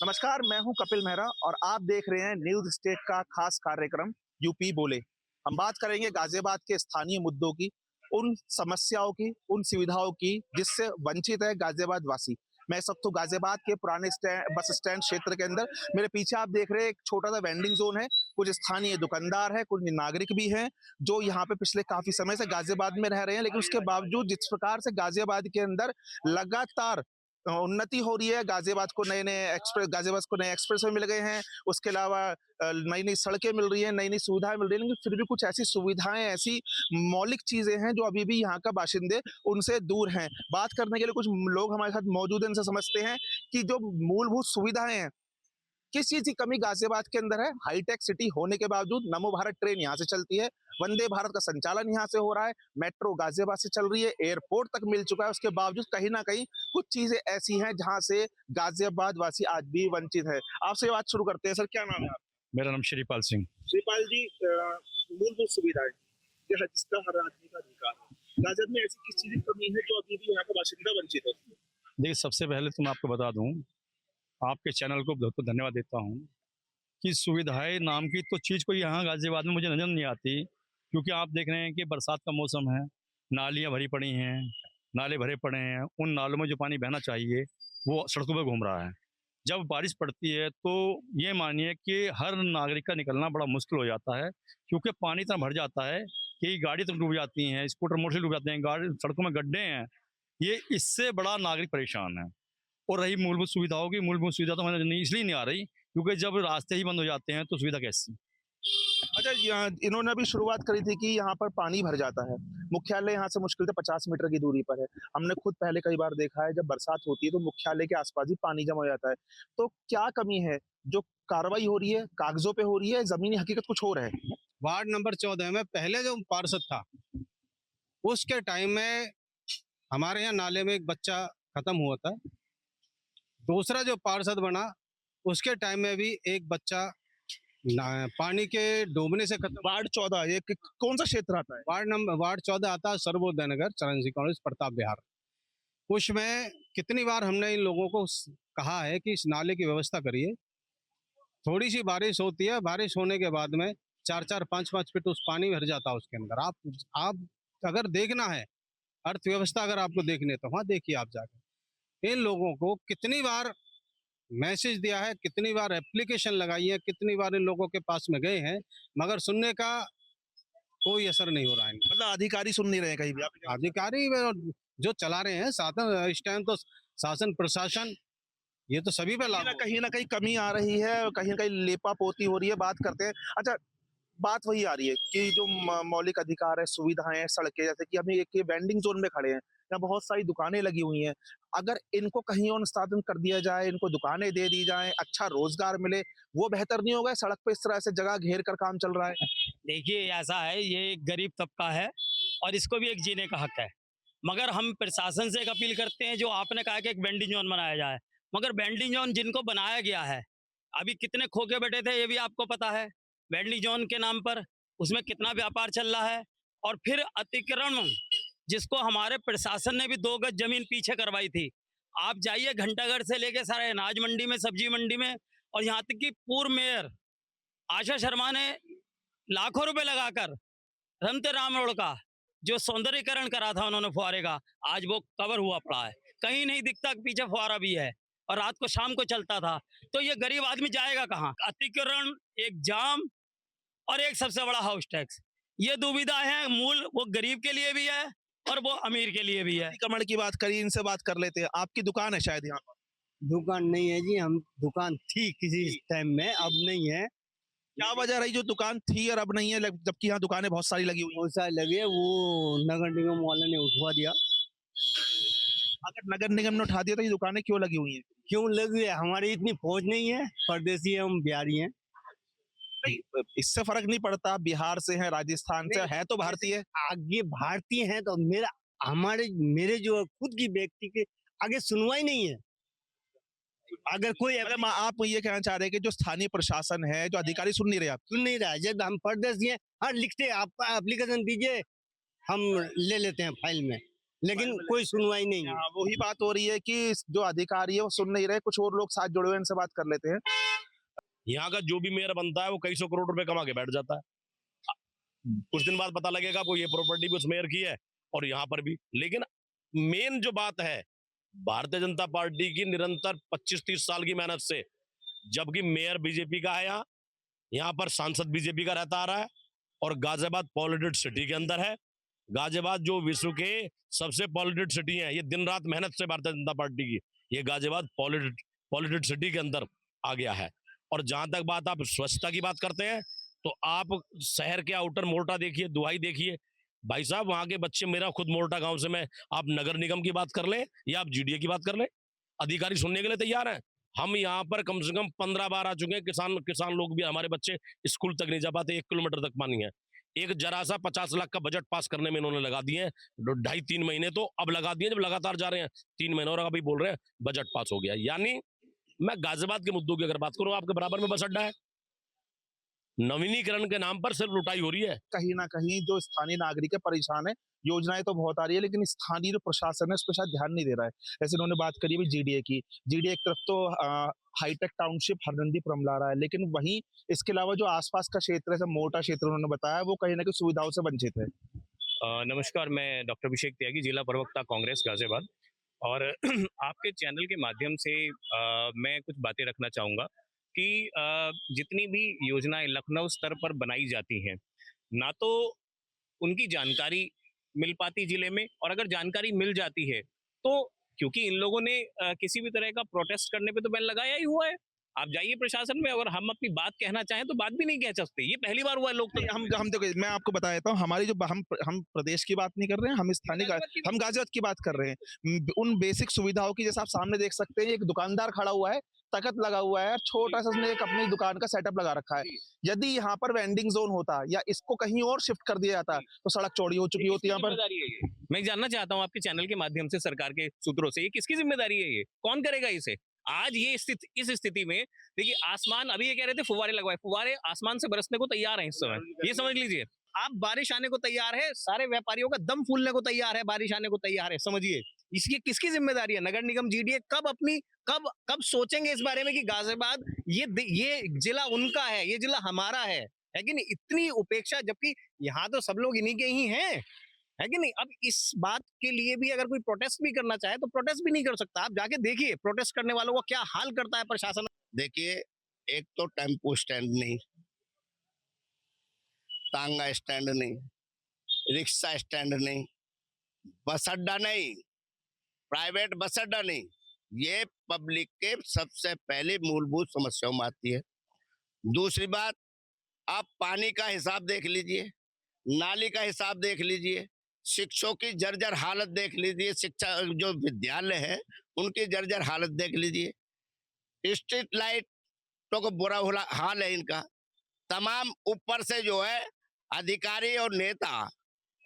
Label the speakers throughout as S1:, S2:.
S1: नमस्कार, मैं हूं कपिल मेहरा और आप देख रहे हैं न्यूज स्टेट का खास कार्यक्रम यूपी बोले। हम बात करेंगे गाजियाबाद के स्थानीय मुद्दों की, उन समस्याओं की, उन सुविधाओं की जिससे वंचित है गाजियाबाद वासी। मैं इस वक्त तो गाजियाबाद के पुराने बस स्टैंड क्षेत्र के अंदर, मेरे पीछे आप देख रहे हैं एक छोटा सा वेंडिंग जोन है। कुछ स्थानीय दुकानदार है, कुछ नागरिक भी हैं जो यहाँ पे पिछले काफी समय से गाजियाबाद में रह रहे हैं, लेकिन उसके बावजूद जिस प्रकार से गाजियाबाद के अंदर लगातार उन्नति हो रही है, गाजियाबाद को नए एक्सप्रेस वे मिल गए हैं। उसके अलावा नई नई सड़कें मिल रही हैं, नई नई सुविधाएं मिल रही हैं, लेकिन फिर भी कुछ ऐसी सुविधाएं, ऐसी मौलिक चीजें हैं जो अभी भी यहाँ का बाशिंदे उनसे दूर हैं। बात करने के लिए कुछ लोग हमारे साथ मौजूद हैं, इनसे समझते हैं कि जो मूलभूत सुविधाएं हैं, किस चीज की कमी गाजियाबाद के अंदर है। हाईटेक सिटी होने के बावजूद नमो भारत ट्रेन यहाँ से चलती है, वंदे भारत का संचालन यहाँ से हो रहा है, मेट्रो गाजियाबाद से चल रही है, एयरपोर्ट तक मिल चुका है। उसके बावजूद कहीं ना कहीं कुछ चीजें ऐसी हैं जहां से गाजियाबाद वासी आज भी वंचित है। आपसे बात शुरू करते हैं। सर, क्या नाम है आपका?
S2: मेरा नाम श्रीपाल सिंह।
S1: श्रीपाल जी, मूलभूत सुविधाएं जिसका हर आदमी का अधिकार है, गाजियाबाद में ऐसी किस चीज की कमी है जो अभी भी यहाँ का बाशिंदा वंचित है?
S2: देखिए, सबसे पहले तो मैं आपको बता दूं, आपके चैनल को बहुत बहुत धन्यवाद देता हूं कि सुविधाएं नाम की तो चीज़ कोई यहाँ गाजियाबाद में मुझे नजर नहीं आती। क्योंकि आप देख रहे हैं कि बरसात का मौसम है, नालियाँ भरी पड़ी हैं, नाले भरे पड़े हैं, उन नालों में जो पानी बहना चाहिए वो सड़कों पर घूम रहा है। जब बारिश पड़ती है तो ये मानिए कि हर नागरिक का निकलना बड़ा मुश्किल हो जाता है, क्योंकि पानी इतना भर जाता है कि गाड़ी तो डूब जाती हैं, स्कूटर मोटरसाइकिल डूब जाते हैं, गाड़ी सड़कों में गड्ढे हैं। ये इससे बड़ा नागरिक परेशान है। और रही मूलभूत सुविधाओं की, मूलभूत सुविधा तो मैंने इसलिए नहीं आ रही क्योंकि जब रास्ते ही बंद हो जाते हैं तो सुविधा कैसी?
S1: अच्छा, इन्होंने अभी शुरुआत करी थी कि यहाँ पर पानी भर जाता है। मुख्यालय यहाँ से मुश्किल से 50 मीटर की दूरी पर है। हमने खुद पहले कई बार देखा है, जब बरसात होती है तो मुख्यालय के आसपास ही पानी जमा हो जाता है। तो क्या कमी है? जो कार्रवाई हो रही है कागजों पे हो रही है, जमीनी हकीकत कुछ और है?
S3: वार्ड नंबर 14 में पहले जो पार्षद था उसके टाइम में हमारे यहाँ नाले में एक बच्चा खत्म हुआ था। दूसरा जो पार्षद बना उसके टाइम में भी एक बच्चा पानी के डूबने से खत्म।
S1: वार्ड 14 ये कौन सा क्षेत्र आता है?
S3: वार्ड 14 आता है सर्वोदय नगर, चरण सिंह कॉलेज, प्रताप विहार। उसमें कितनी बार हमने इन लोगों को कहा है कि इस नाले की व्यवस्था करिए। थोड़ी सी बारिश होती है, बारिश होने के बाद में 4-4, 5-5 फीट उस पानी भर जाता है उसके अंदर। आप अगर देखना है अर्थव्यवस्था, अगर आपको देखने तो वहाँ देखिए आप जाकर। इन लोगों को कितनी बार मैसेज दिया है, कितनी बार एप्लीकेशन लगाई है, कितनी बार इन लोगों के पास में गए हैं, मगर सुनने का कोई असर नहीं हो रहा है।
S1: मतलब अधिकारी सुन नहीं रहे कहीं भी?
S3: अधिकारी जो चला रहे हैं शासन, इस टाइम तो शासन प्रशासन ये तो सभी पे लागू।
S1: कहीं ना कहीं कमी आ रही है, कहीं ना कहीं लेपा पोती हो रही है। बात करते हैं। अच्छा, बात वही आ रही है कि जो मौलिक अधिकार है, सुविधाएं, सड़कें, जैसे कि हम एक वेंडिंग जोन में खड़े हैं, यहाँ बहुत सारी दुकानें लगी हुई हैं। अगर इनको कहीं और निस्तारण कर दिया जाए, इनको दुकानें दे दी जाए, अच्छा रोजगार मिले, वो बेहतर नहीं होगा? सड़क पे इस तरह से जगह घेर कर काम चल रहा है।
S4: देखिए, ऐसा है, ये एक गरीब तबका है और इसको भी एक जीने का हक है। मगर हम प्रशासन से एक अपील करते हैं, जो आपने कहा कि एक वेंडिंग जोन बनाया जाए, मगर वेंडिंग जोन जिनको बनाया गया है, अभी कितने खोके बैठे थे ये भी आपको पता है। वेंडिंग जोन के नाम पर उसमें कितना व्यापार चल रहा है। और फिर अतिक्रमण, जिसको हमारे प्रशासन ने भी 2 गज जमीन पीछे करवाई थी। आप जाइए घंटाघर से लेके सारे अनाज मंडी में, सब्जी मंडी में, और यहाँ तक कि पूर्व मेयर आशा शर्मा ने लाखों रुपए लगाकर रमते राम रोड का जो सौंदर्यीकरण करा था उन्होंने फुहारे का, आज वो कवर हुआ पड़ा है, कहीं नहीं दिखता। पीछे फुहारा भी है और रात को शाम को चलता था। तो ये गरीब आदमी जाएगा कहाँ? अतिक्रमण, एक जाम और एक सबसे बड़ा हाउस टैक्स, ये दुविधा है। मूल वो गरीब के लिए भी है और वो अमीर के लिए भी है।
S1: अतिक्रमण की बात करी, इनसे बात कर लेते हैं। आपकी दुकान है शायद यहाँ पर?
S5: दुकान नहीं है जी, हम दुकान थी किसी टाइम में, अब नहीं है।
S1: क्या वजह रही जो दुकान थी और अब नहीं है, जबकि यहाँ दुकानें बहुत सारी लगी हुई हैं?
S5: बहुत सारे लगे, वो नगर निगम वाले ने उठवा दिया।
S1: अगर नगर निगम ने उठा दिया तो ये दुकानें क्यों लगी हुई हैं?
S5: क्यों लगी है? हमारी इतनी फौज नहीं है, परदेसी है, हम बिहारी हैं।
S1: नहीं, इससे फर्क नहीं पड़ता, बिहार से है, राजस्थान से है तो भारतीय।
S5: आगे भारतीय हैं तो मेरे जो खुद की व्यक्ति के आगे सुनवाई नहीं है। अगर कोई
S1: मतलब आप ये कहना चाह रहे हैं कि जो स्थानीय प्रशासन है, जो अधिकारी सुन नहीं रहे, आप
S5: सुन नहीं रहा है। जब हम परदेसी हैं, हर लिखते हैं, आप एप्लीकेशन दीजिए, हम ले लेते हैं फाइल में। लेकिन कोई सुनवाई नहीं है।
S1: हाँ, वही बात हो रही है कि जो अधिकारी है वो सुन नहीं रहे, कुछ और लोग साथ जुड़े हुए हैं, इनसे बात कर लेते हैं।
S6: यहाँ का जो भी मेयर बनता है वो कई सौ करोड़ रुपए कमा के बैठ जाता है। कुछ दिन बाद पता लगेगा कोई ये प्रॉपर्टी भी उस मेयर की है और यहाँ पर भी। लेकिन मेन जो बात है, भारतीय जनता पार्टी की निरंतर 25-30 साल की मेहनत से, जबकि मेयर बीजेपी का है, यहाँ पर सांसद बीजेपी का रहता आ रहा है और गाजियाबाद पॉलिटेड सिटी के अंदर है। गाजियाबाद जो विश्व के सबसे पॉलिटेड सिटी है, ये दिन रात मेहनत से भारतीय जनता पार्टी की ये गाजियाबाद पॉलिटेड सिटी के अंदर आ गया है। और जहां तक बात आप स्वच्छता की बात करते हैं, तो आप शहर के आउटर मोर्टा देखिए, दुहाई देखिए भाई साहब, वहां के बच्चे, मेरा खुद मोर्टा गांव से, मैं आप नगर निगम की बात कर लें या आप जीडीए की बात कर लें, अधिकारी सुनने के लिए तैयार हैं। हम यहाँ पर कम से कम 15 बार आ चुके हैं। किसान लोग भी, हमारे बच्चे स्कूल तक नहीं जा पाते, 1 किलोमीटर तक पानी है। एक जरा सा 50 लाख का बजट पास करने में इन्होंने लगा दिए हैं 2.5-3 महीने, तो अब लगा दिए, जब लगातार जा रहे हैं 3 महीने और अभी बोल रहे हैं बजट पास हो गया। यानी मैं गाजियाबाद के मुद्दों की अगर बात करूं, आपके बराबर में बस अड्डा है, नवीनीकरण के नाम पर सिर्फ लुटाई हो रही है।
S1: कहीं ना कहीं जो स्थानीय नागरिक है परेशान है, योजनाएं तो बहुत आ रही है लेकिन स्थानीय जो प्रशासन है उस पर शायद ध्यान नहीं दे रहा है। जैसे उन्होंने बात करी भी जीडीए की, जीडीए एक तरफ तो हाईटेक टाउनशिप हरनंदीपुरम ला रहा है, लेकिन वहीं इसके अलावा जो आसपास का क्षेत्र है, मोटा क्षेत्र उन्होंने बताया, वो कहीं ना कहीं सुविधाओं से वंचित है।
S7: नमस्कार, मैं डॉक्टर अभिषेक त्यागी, जिला प्रवक्ता कांग्रेस गाजियाबाद। और आपके चैनल के माध्यम से मैं कुछ बातें रखना चाहूँगा कि जितनी भी योजनाएं लखनऊ स्तर पर बनाई जाती हैं, ना तो उनकी जानकारी मिल पाती जिले में, और अगर जानकारी मिल जाती है तो क्योंकि इन लोगों ने किसी भी तरह का प्रोटेस्ट करने पे तो बैन लगाया ही हुआ है। आप जाइए प्रशासन में, अगर हम अपनी बात कहना चाहें तो बात भी नहीं कह सकते। ये पहली बार हुआ है लोग।
S1: हम देखो, मैं आपको बता देता हूँ, हमारी जो हम प्रदेश की बात नहीं कर रहे हैं, हम स्थानीय हम गाजियाबाद की बात कर रहे हैं। उन बेसिक सुविधाओं की, जैसे आप सामने देख सकते हैं, एक दुकानदार खड़ा हुआ है, तखत लगा हुआ है, छोटा सा उसने एक अपनी दुकान का सेटअप लगा रखा है। यदि यहाँ पर वेंडिंग जोन होता या इसको कहीं और शिफ्ट कर दिया जाता तो सड़क चौड़ी हो चुकी होती यहाँ पर।
S7: मैं जानना चाहता हूँ आपके चैनल के माध्यम से सरकार के सूत्रों से, ये किसकी जिम्मेदारी है? ये कौन करेगा इसे? आज ये इस स्थिति में देखिए, आसमान, अभी ये कह रहे थे फुवारे लगवाए, फुवारे आसमान से बरसने को तैयार हैं इस समय, ये समझ लीजिए। आप, बारिश आने को तैयार है, सारे व्यापारियों का दम फूलने को तैयार है, बारिश आने को तैयार है, समझिए। इसकी किसकी जिम्मेदारी है? नगर निगम, जीडीए कब सोचेंगे इस बारे में कि गाजियाबाद ये जिला उनका है, ये जिला हमारा है कि नहीं? इतनी उपेक्षा, जबकि यहाँ तो सब लोग इन्हीं के ही हैं, है कि नहीं? अब इस बात के लिए भी अगर कोई प्रोटेस्ट भी करना चाहे तो प्रोटेस्ट भी नहीं कर सकता। आप जाके देखिए प्रोटेस्ट करने वालों को क्या हाल करता है प्रशासन।
S8: देखिए, एक तो टेम्पो स्टैंड नहीं, तांगा स्टैंड नहीं, रिक्शा स्टैंड नहीं, बस अड्डा नहीं, प्राइवेट बस अड्डा नहीं, ये पब्लिक के सबसे पहले मूलभूत समस्याओं में आती है। दूसरी बात, आप पानी का हिसाब देख लीजिए, नाली का हिसाब देख लीजिए, शिक्षकों की जर्जर हालत देख लीजिए, शिक्षा जो विद्यालय है उनकी जर्जर हालत देख लीजिए, स्ट्रीट लाइट तो बुरा हाल है इनका। तमाम ऊपर से जो है अधिकारी और नेता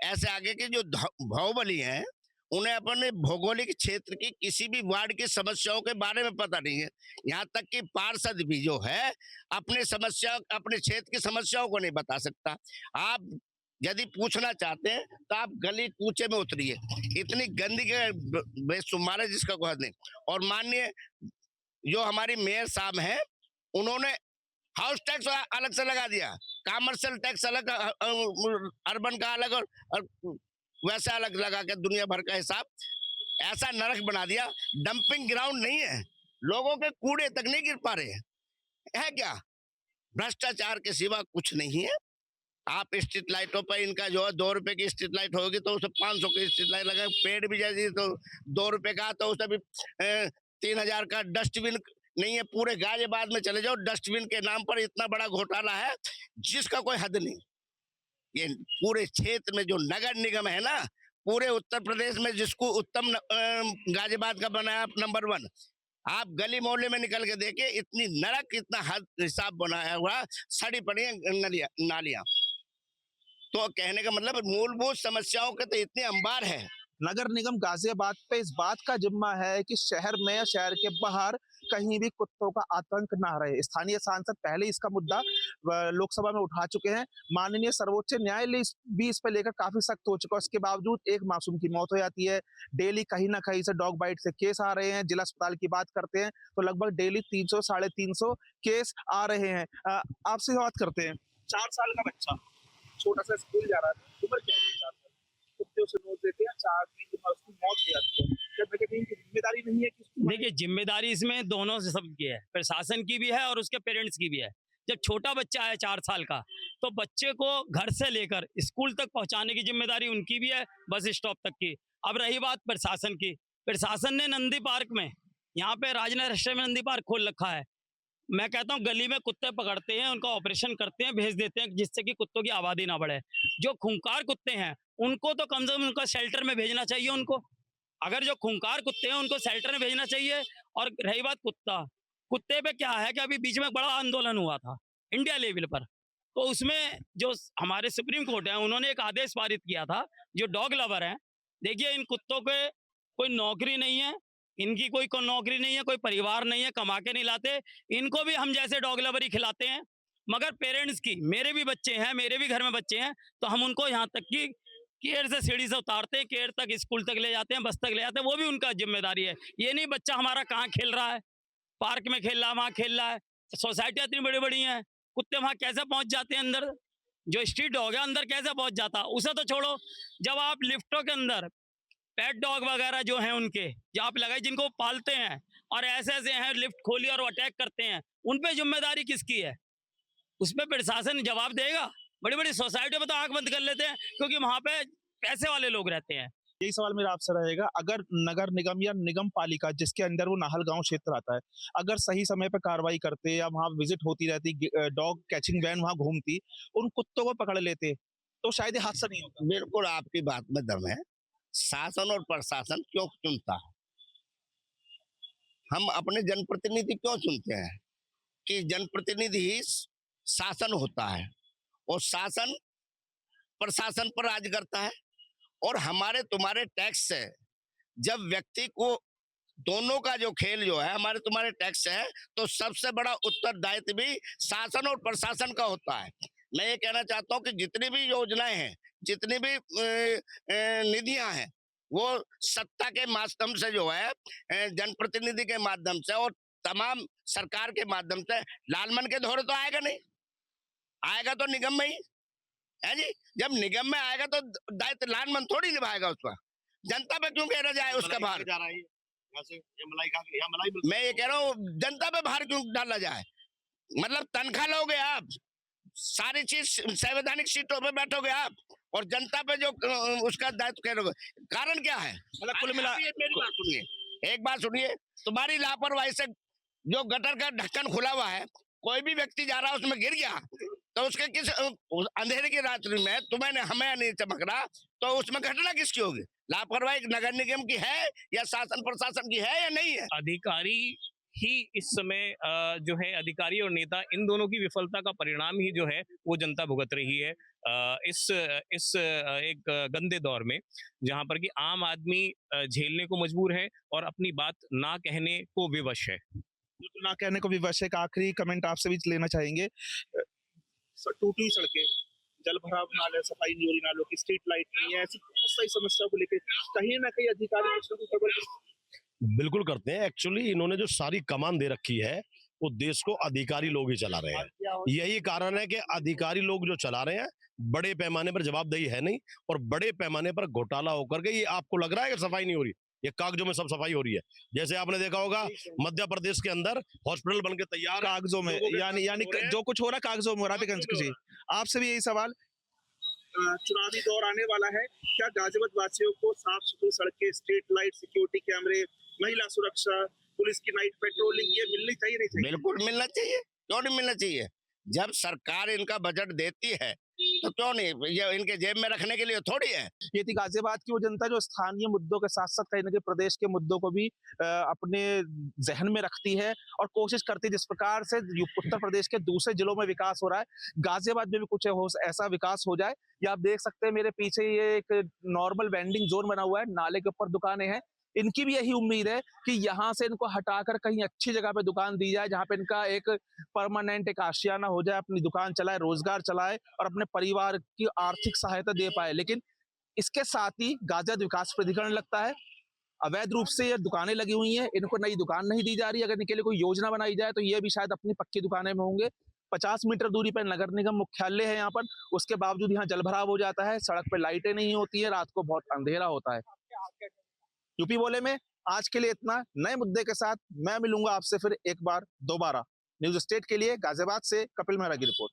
S8: ऐसे आगे के जो बाहुबली हैं, उन्हें अपने भौगोलिक क्षेत्र की किसी भी वार्ड की समस्याओं के बारे में पता नहीं है। यहाँ तक कि पार्षद भी जो है अपने क्षेत्र की समस्याओं को नहीं बता सकता। आप यदि पूछना चाहते हैं तो आप गली कूचे में उतरिए, इतनी गंदगी बेशुमार है जिसका कोई हद नहीं। और माननीय जो हमारी मेयर साहब हैं, उन्होंने हाउस टैक्स अलग से लगा दिया, कमर्शियल टैक्स अलग, अर्बन का अलग और वैसे अलग लगा के दुनिया भर का हिसाब, ऐसा नरक बना दिया। डंपिंग ग्राउंड नहीं है, लोगों के कूड़े तक नहीं गिर पा रहे हैं। है क्या? भ्रष्टाचार के सिवा कुछ नहीं है। आप स्ट्रीट लाइटों पर इनका जो है 2 रुपए की स्ट्रीट लाइट होगी तो उसे 500 की स्ट्रीट लाइट लगा, पेड़ भी जाएगी तो 2 रुपए का, तो उसे भी 3000 का। डस्टबिन नहीं है, पूरे गाजियाबाद में चले जाओ, डस्टबिन के नाम पर इतना बड़ा घोटाला है जिसका कोई हद नहीं। ये पूरे क्षेत्र में जो नगर निगम है ना, पूरे उत्तर प्रदेश में जिसको उत्तम गाजियाबाद का बनाया नंबर 1, आप गली मोहल्ले में निकल के देखिए, इतनी नरक, इतना हद हिसाब बनाया हुआ, सड़ी पड़ी है नालियां। तो कहने का मतलब मूलभूत समस्याओं के तो इतने अंबार है।
S1: नगर निगम गाजियाबाद पे इस बात का जिम्मा है कि शहर में या शहर के बाहर कहीं भी कुत्तों का आतंक ना रहे। स्थानीय सांसद पहले इसका मुद्दा लोकसभा में उठा चुके हैं। माननीय सर्वोच्च न्यायालय भी इस पर लेकर काफी सख्त हो चुका है। उसके बावजूद एक मासूम की मौत हो जाती है। डेली कहीं ना कहीं से डॉग बाइट से केस आ रहे हैं। जिला अस्पताल की बात करते हैं तो लगभग डेली 300 साढ़े 300 केस आ रहे हैं। आपसे बात करते हैं। 4 साल का बच्चा छोटा सा स्कूल जा रहा है, उम्र क्या है? 4 साल। कुत्ते उसे नोच देते हैं, 4 दिन बाद उसकी मौत हो जाती है। क्या कहीं इनकी जिम्मेदारी नहीं है कि
S4: देखिए, जिम्मेदारी इसमें दोनों से सबकी है, प्रशासन की भी है और उसके पेरेंट्स की भी है। जब छोटा बच्चा है 4 साल का, तो बच्चे को घर से लेकर स्कूल तक पहुंचाने की जिम्मेदारी उनकी भी है, बस स्टॉप तक की। अब रही बात प्रशासन की, प्रशासन ने नंदी पार्क में, यहाँ पे राजनगर राष्ट्रीय में नंदी पार्क खोल रखा है। मैं कहता हूँ गली में कुत्ते पकड़ते हैं, उनका ऑपरेशन करते हैं, भेज देते हैं, जिससे कि कुत्तों की आबादी ना बढ़े। जो खूंखार कुत्ते हैं उनको तो कम से कम उनका शेल्टर में भेजना चाहिए। उनको, अगर जो खूंखार कुत्ते हैं उनको शेल्टर में भेजना चाहिए। और रही बात कुत्ते पे क्या है कि अभी बीच में बड़ा आंदोलन हुआ था इंडिया लेवल पर, तो उसमें जो हमारे सुप्रीम कोर्ट है उन्होंने एक आदेश पारित किया था, जो डॉग लवर हैं, देखिए इन कुत्तों के कोई नौकरी नहीं है, इनकी कोई नौकरी नहीं है, कोई परिवार नहीं है, कमा के नहीं लाते, इनको भी हम जैसे डॉग लवर ही खिलाते हैं। मगर पेरेंट्स की, मेरे भी बच्चे हैं, मेरे भी घर में बच्चे हैं, तो हम उनको यहाँ तक की केयर से सीढ़ी से उतारते हैं, केयर तक स्कूल तक ले जाते हैं, बस तक ले जाते हैं, वो भी उनका जिम्मेदारी है। ये नहीं बच्चा हमारा कहाँ खेल रहा है, पार्क में खेल रहा है, वहाँ खेल रहा है। सोसाइटियाँ इतनी बड़ी बड़ी हैं, कुत्ते वहाँ कैसे पहुँच जाते हैं अंदर? जो स्ट्रीट डॉग है अंदर कैसे पहुँच जाता, उसे तो छोड़ो। जब आप लिफ्टों के अंदर पेट डॉग वगैरह जो हैं उनके, जो आप लगाए जिनको पालते हैं, और ऐसे ऐसे हैं लिफ्ट खोली और अटैक करते हैं, उन पे जिम्मेदारी किसकी है? उस पर प्रशासन जवाब देगा। बड़ी बड़ी सोसाइटियों में तो आंख बंद कर लेते हैं, क्योंकि वहाँ पे पैसे वाले लोग रहते हैं।
S1: यही सवाल मेरा आपसे रहेगा, अगर नगर निगम या निगम पालिका जिसके अंदर वो नाहलगांव क्षेत्र आता है, अगर सही समय पे कार्रवाई करते या वहां विजिट होती रहती, डॉग कैचिंग वैन वहां घूमती, उन कुत्तों को पकड़ लेते, तो शायद ये हादसा नहीं होता।
S8: बिल्कुल आपकी बात में दम है। शासन और प्रशासन क्यों चुनता है? हम अपने जनप्रतिनिधि क्यों चुनते हैं? कि जनप्रतिनिधि ही शासन होता है और शासन प्रशासन पर राज करता है। और हमारे तुम्हारे टैक्स से जब व्यक्ति को, दोनों का जो खेल जो है हमारे तुम्हारे टैक्स है, तो सबसे बड़ा उत्तरदायित्व भी शासन और प्रशासन का होता है। मैं ये कहना चाहता हूँ कि जितनी भी योजनाएं हैं, जितनी भी निधियां हैं, वो सत्ता के माध्यम से जो है, जनप्रतिनिधि के माध्यम से और तमाम सरकार के माध्यम से लालमन के दौरे तो आएगा नहीं, आएगा तो निगम में ही है जी। जब निगम में आएगा तो दायित्व लालमन थोड़ी निभाएगा उसका। जनता पे क्यों कह जाए उसका भार? मैं ये कह रहा हूँ, जनता पे भार क्यों डाला जाए? मतलब तनख्वाह लोगे आप, सारी चीज संवैधानिक सीटों पे बैठोगे आप, और जनता पे जो उसका दायित्व कह रहे, कारण क्या है? मतलब कुल मिला, मेरी बात सुनिए, एक बात सुनिए, तुम्हारी लापरवाही से जो गटर का ढक्कन खुला हुआ है, कोई भी व्यक्ति जा रहा है उसमें गिर गया, तो उसके किस अंधेरे की रात्रि में तुम्हें हमें नहीं चमक रहा, तो उसमें घटना किसकी होगी? लापरवाही नगर निगम की है या शासन प्रशासन की है या नहीं है?
S7: अधिकारी ही इस समय जो है, अधिकारी और नेता, इन दोनों की विफलता का परिणाम ही जो है वो जनता भुगत रही है इस एक गंदे दौर में, जहां पर कि आम आदमी झेलने को मजबूर है और अपनी बात ना कहने को विवश है।
S1: बिल्कुल ना कहने को विवश है। एक आखिरी कमेंट आपसे भी लेना चाहेंगे। टूटी सड़कें, जल भराव नाले, सफाई नहीं हो रही नालों की, स्ट्रीट लाइट नहीं है, ऐसी बहुत सारी समस्याओं को लेकर कहीं ना कहीं अधिकारी कुछ ना कुछ खबर
S6: बिल्कुल करते हैं। एक्चुअली इन्होंने जो सारी कमान दे रखी है वो देश को अधिकारी लोग ही चला रहे हैं। यही कारण है कि अधिकारी लोग जो चला रहे हैं, बड़े पैमाने पर जवाबदेही है नहीं, और बड़े पैमाने पर घोटाला होकर के ये आपको लग रहा है कि सफाई नहीं हो रही, ये कागजों में सब सफाई हो रही है। जैसे आपने देखा होगा मध्य प्रदेश के अंदर हॉस्पिटल बन के तैयार,
S1: कागजों में, यानी जो कुछ हो रहा है कागजों में हो रहा है। जी, आपसे भी यही सवाल, चुनावी दौर आने वाला है, क्या गाजियाबाद वासियों को साफ सुथरी सड़कें, स्ट्रीट लाइट, सिक्योरिटी कैमरे, महिला सुरक्षा, पुलिस की नाइट पेट्रोलिंग, ये मिलनी चाहिए नहीं चाहिए?
S8: बिल्कुल मिलना चाहिए, क्यों नहीं मिलना चाहिए? जब सरकार इनका बजट देती है तो क्यों नहीं, ये इनके जेब में रखने के लिए थोड़ी है।
S1: ये थी गाजियाबाद की वो जनता जो स्थानीय मुद्दों के साथ साथ कहीं ना कहीं प्रदेश के मुद्दों को भी अपने जहन में रखती है और कोशिश करती है। जिस प्रकार से उत्तर प्रदेश के दूसरे जिलों में विकास हो रहा है, गाजियाबाद में भी कुछ ऐसा विकास हो जाए। ये आप देख सकते हैं मेरे पीछे, ये एक नॉर्मल वेंडिंग जोन बना हुआ है, नाले के ऊपर दुकानें हैं, इनकी भी यही उम्मीद है कि यहाँ से इनको हटाकर कहीं अच्छी जगह पे दुकान दी जाए, जहाँ पे इनका एक परमानेंट एक आशियाना हो जाए, अपनी दुकान चलाए, रोजगार चलाए और अपने परिवार की आर्थिक सहायता दे पाए। लेकिन इसके साथ ही गाजियाबाद विकास प्राधिकरण लगता है, अवैध रूप से ये दुकानें लगी हुई हैं, इनको नई दुकान नहीं दी जा रही। अगर इनके लिए कोई योजना बनाई जाए तो ये भी शायद अपनी पक्की दुकानें में होंगे। 50 मीटर दूरी पर नगर निगम मुख्यालय है यहाँ पर, उसके बावजूद यहाँ जलभराव हो जाता है, सड़क पे लाइटें नहीं होती है, रात को बहुत अंधेरा होता है। यूपी बोले में आज के लिए इतना। नए मुद्दे के साथ मैं मिलूंगा आपसे फिर एक बार दोबारा। न्यूज स्टेट के लिए गाजियाबाद से कपिल मेहरा की रिपोर्ट।